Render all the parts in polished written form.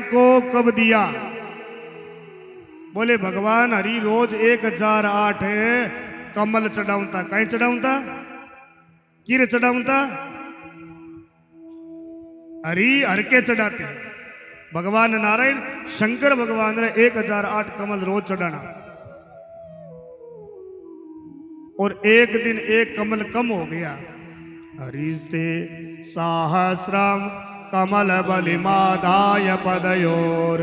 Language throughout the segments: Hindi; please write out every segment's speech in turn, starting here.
को कब दिया? बोले भगवान हरि रोज 1008 कमल चढ़ाऊता। कहीं चढ़ाऊता? किर चढ़ाऊता? हरि हर के चढ़ाते। भगवान नारायण शंकर भगवान ने 1008 कमल रोज चढ़ाना। और एक दिन एक कमल कम हो गया। हरिस्ते सहस्रम कमल बलिमादाय पदयोर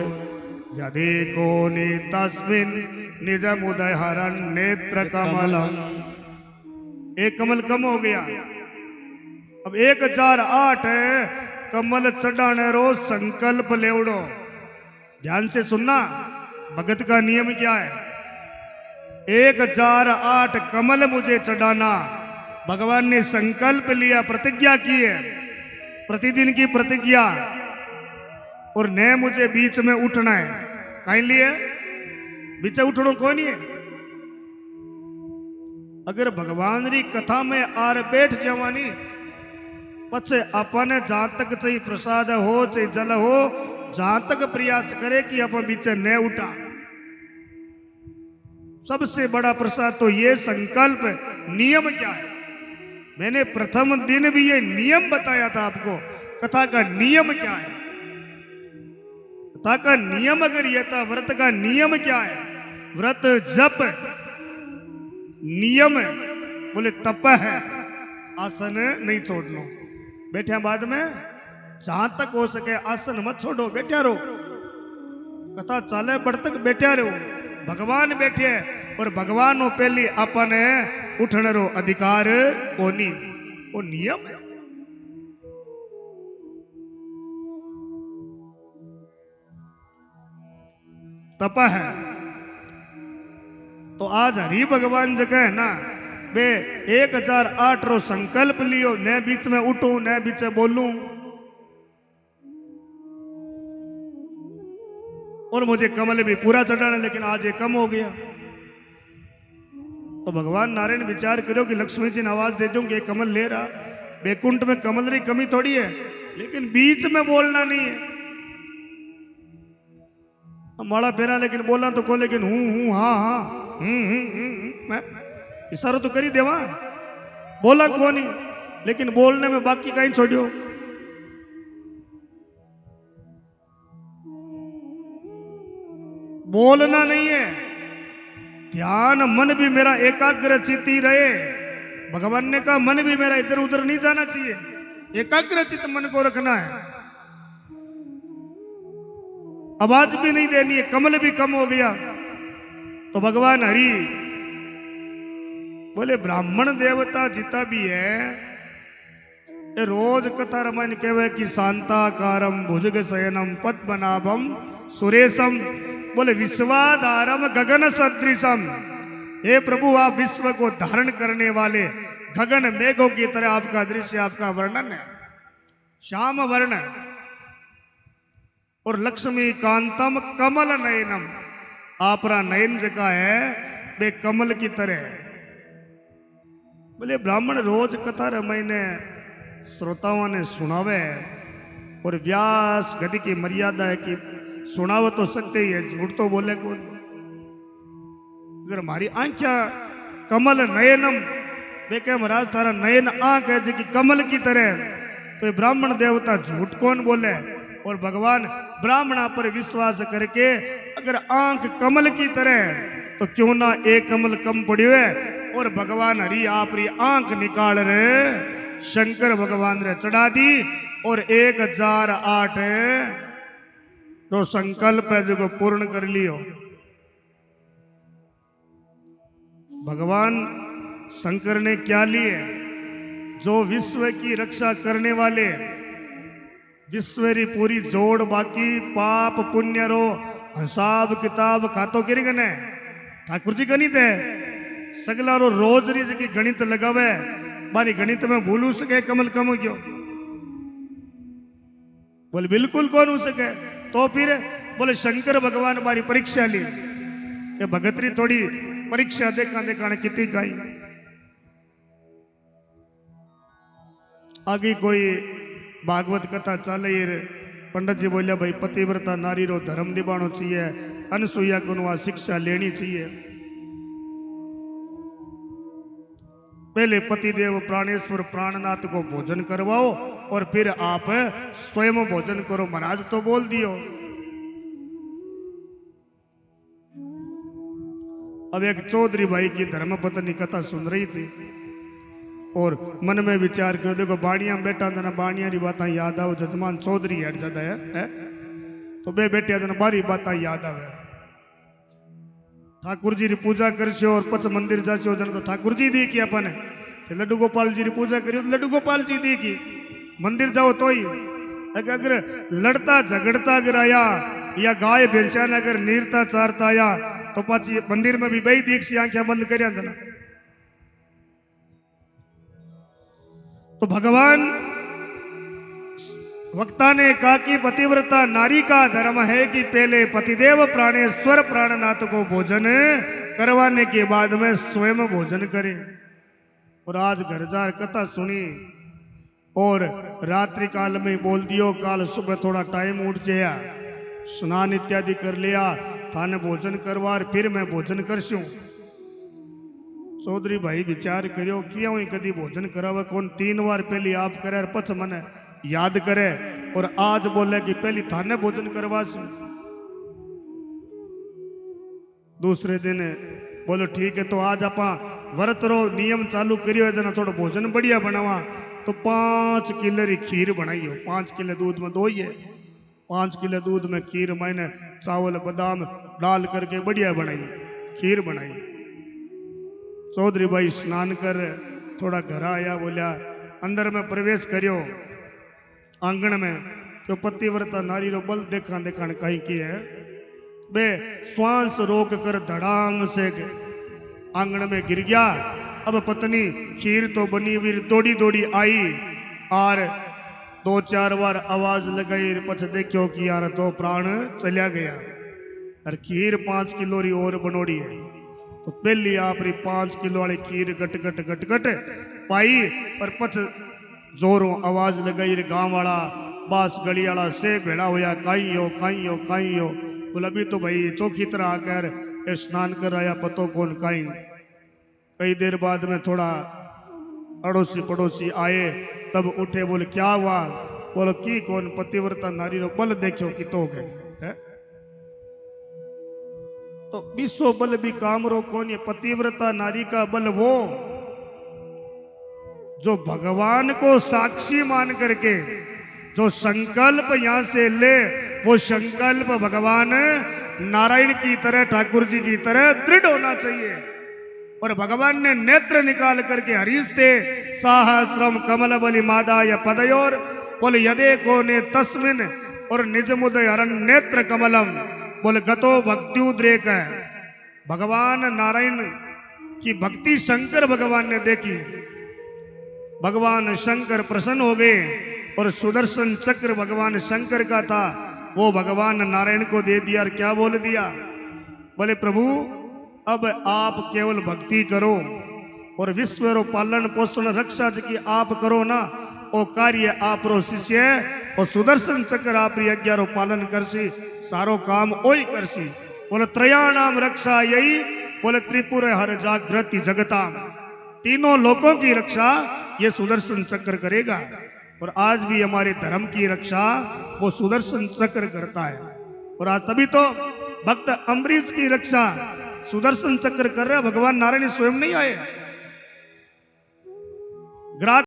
यदि कोनि तस्मिन निज मुदय हरण नेत्र कमलम। एक कमल कम हो गया। अब 1008 कमल चढ़ाने रोज संकल्प लेवड़ो। ध्यान से सुनना, भगत का नियम क्या है? 1008 कमल मुझे चढ़ाना। भगवान ने संकल्प लिया, प्रतिज्ञा की है, प्रतिदिन की प्रतिज्ञा। और न मुझे बीच में उठना है। कहीं लिए बीच उठनो कौन है? अगर भगवान री कथा में आर बैठ जावानी पछे अपने जहां तक चाहिए प्रसाद हो चाहे जल हो, जहां तक प्रयास करे कि अपन बीच न उठा। सबसे बड़ा प्रसाद तो ये संकल्प। नियम क्या है? मैंने प्रथम दिन भी ये नियम बताया था आपको। कथा का नियम क्या है? कथा का नियम अगर ये था, व्रत का नियम क्या है? व्रत जप नियम बोले तप है, आसन नहीं छोड़ना। बैठे बाद में जहां तक हो सके आसन मत छोड़ो, बैठा रहो। कथा चाले बढ़ तक बैठा रहो। भगवान बैठे और भगवान नो पहली अपने उठने रो अधिकार कोनी। वो नियम है। तप है। तो आज हरि भगवान जगह है ना, वे 1008 रो संकल्प लियो, न बीच में उठूं न बीच में बोलूं। और मुझे कमल भी पूरा चढ़ाना, लेकिन आज ये कम हो गया। तो भगवान नारायण विचार करो कि लक्ष्मी जी ने आवाज दे दूं कि कमल ले रहा। बैकुंठ में कमल की कमी थोड़ी है, लेकिन बीच में बोलना नहीं है। माड़ा फेरा लेकिन बोला तो को, लेकिन हूं हाँ हाँ मैं इशारा तो करी देवा, बोला को नहीं, लेकिन बोलने में बाकी कहीं छोड़ियो। बोलना नहीं है, ध्यान मन भी मेरा एकाग्र चित्त ही रहे। भगवान ने कहा मन भी मेरा इधर उधर नहीं जाना चाहिए, एकाग्र चित्त मन को रखना है। आवाज भी नहीं देनी है। कमल भी कम हो गया। तो भगवान हरि बोले ब्राह्मण देवता जितना भी है ये रोज कथा रमन कहवे कि शांताकारम भुजग शयनम पद्मनाभम सुरेशम। बोले विश्वाधारम गगन सदृशम। हे प्रभु आप विश्व को धारण करने वाले गगन मेघों की तरह आपका दृश्य, आपका वर्णन है। श्याम वर्ण और लक्ष्मी कांतम कमल नयनम। आपरा नयन जगह है वे कमल की तरह। बोले ब्राह्मण रोज कथा रमायने श्रोताओं ने सुनावे, और व्यास गति की मर्यादा है कि सुनाव तो सकते ही है, झूठ तो बोले कौन। अगर हमारी आंख्या कमल नयनम, वे कह महाराज थारा नयन आंख है जो कि कमल की तरह, तो ब्राह्मण देवता झूठ कौन बोले। और भगवान ब्राह्मणा पर विश्वास करके अगर आंख कमल की तरह, तो क्यों ना एक कमल कम पड़ी है। और भगवान हरि आप री आंख निकाल रहे शंकर भगवान रे चढ़ा दी। और 1008 तो संकल्प है जो पूर्ण कर लियो। भगवान शंकर ने क्या लिए? जो विश्व की रक्षा करने वाले, विश्व री पूरी जोड़ बाकी पाप पुण्य रो हिसाब किताब खातो गिर गने ठाकुर जी गणित है। सगला रो रोज री जी गणित लगावे, बारी गणित में भूल सके कमल कम हो गयो? बोले बिल्कुल कौन हो सके। तो फिर बोले शंकर भगवान हमारी परीक्षा ली, ये भगतरी थोड़ी परीक्षा देखा देखा कितनी गाई। आगे कोई भागवत कथा चल पंडित जी बोलिया भाई पतिव्रता नारी रो धर्म निभाना चाहिए, अनसुईया को आ शिक्षा लेनी चाहिए। पहले पतिदेव प्राणेश्वर प्राणनाथ को भोजन करवाओ और फिर आप स्वयं भोजन करो। महाराज तो बोल दियो। अब एक चौधरी भाई की धर्मपत्नी कथा सुन रही थी और मन में विचार करो, देखो बाणिया में बैठा था, बाणिया री बात याद आओ, जजमान चौधरी हट जाता है? तो बे बैठे था, बारी बात याद आवे। ठाकुर जी री पूजा करशो और पच मंदिर जाशो जन तो ठाकुर जी दी की अपन लड्डू गोपाल जी री पूजा करियो तो लड्डू गोपाल जी दी की। मंदिर जाओ तो ही अगर लड़ता झगड़ता अगर आया या गाय भैंसा ने अगर नीरता चारता आया तो पाची मंदिर में भी बई दीख सी आंखें बंद कर ना। तो भगवान वक्ता ने कहा कि पतिव्रता नारी का धर्म है कि पहले पतिदेव प्राणेश्वर प्राणनाथ को भोजन करवाने के बाद में स्वयं भोजन करे। और आज घर जार कथा सुनी और रात्रि काल में बोल दियो काल सुबह थोड़ा टाइम उठ जाया, स्नान इत्यादि कर लिया, थाने भोजन करवा फिर मैं भोजन करशू। चौधरी भाई विचार करियो किया हुई कदी भोजन करावे कौन, 3 बार पहली आप करे पच मने याद करे और आज बोले कि पहली थाने भोजन करवासू। दूसरे दिन बोलो ठीक है तो आज आप व्रत रो नियम चालू करियो जना थोड़ा भोजन बढ़िया बनावा। तो 5 किलो री खीर बनाइयो, 5 किलो दूध में दोइए, 5 किलो दूध में खीर मैंने चावल बादाम डाल करके बढ़िया बनाई, खीर बनाई। चौधरी भाई स्नान कर थोड़ा घर आया, बोलिया अंदर में प्रवेश करियो आंगन में तो पतिव्रता नारी रो बल देखा देखा कहीं की है बे श्वास रोक कर धड़ांग से आंगन में गिर गया। अब पत्नी खीर तो बनी हुई दौड़ी दौड़ी आई और 2-4 बार आवाज लगाई, पछ देखो कि यार तो प्राण चलिया गया। और खीर 5 किलो री और बनोड़ी है तो पहली आप री 5 किलो वाली खीर गट गट गट गट पाई पर पछ जोरों आवाज लगाई गांव वाला बास गली वाला से भेड़ा होया काई हो काई हो काई हो। बोला अभी तो भाई चौकी तरह आकर स्नान कर आया पतो कौन काई। कई देर बाद में थोड़ा अड़ोसी पड़ोसी आए तब उठे, बोले क्या हुआ? बोलो की कौन पतिव्रता नारी रो बल देखो कि तो गए। तो विश्व बल भी काम रो कौन, ये पतिव्रता नारी का बल वो जो भगवान को साक्षी मान करके जो संकल्प यहां से ले वो संकल्प भगवान नारायण की तरह ठाकुर जी की तरह दृढ़ होना चाहिए। और भगवान ने नेत्र निकाल करके हरिस्ते सहस्रम कमल बलि मादाय पदयोर बोले यदे को ने तस्मिन और निज मुदय हरण नेत्र कमलम बोले गतो भक्त्युद्रेक है। भगवान नारायण की भक्ति शंकर भगवान ने देखी, भगवान शंकर प्रसन्न हो गए और सुदर्शन चक्र भगवान शंकर का था वो भगवान नारायण को दे दिया। और क्या बोल दिया? बोले प्रभु अब आप केवल भक्ति करो और विश्व रो पालन पोषण रक्षा की आप करो ना, वो कार्य आप रो शिष्य और सुदर्शन चक्र आप आज्ञा रो पालन करसी, सारो काम ओई करसी। बोले त्रयाणाम रक्षा यही बोले त्रिपुर हर जागृति जगताम, तीनों लोगों की रक्षा ये सुदर्शन चक्र करेगा। और आज भी हमारे धर्म की रक्षा वो सुदर्शन चक्र करता है। और आज तभी तो भक्त अम्बरीश की रक्षा सुदर्शन चक्र कर रहे, भगवान नारायण स्वयं नहीं आए। ग्राहक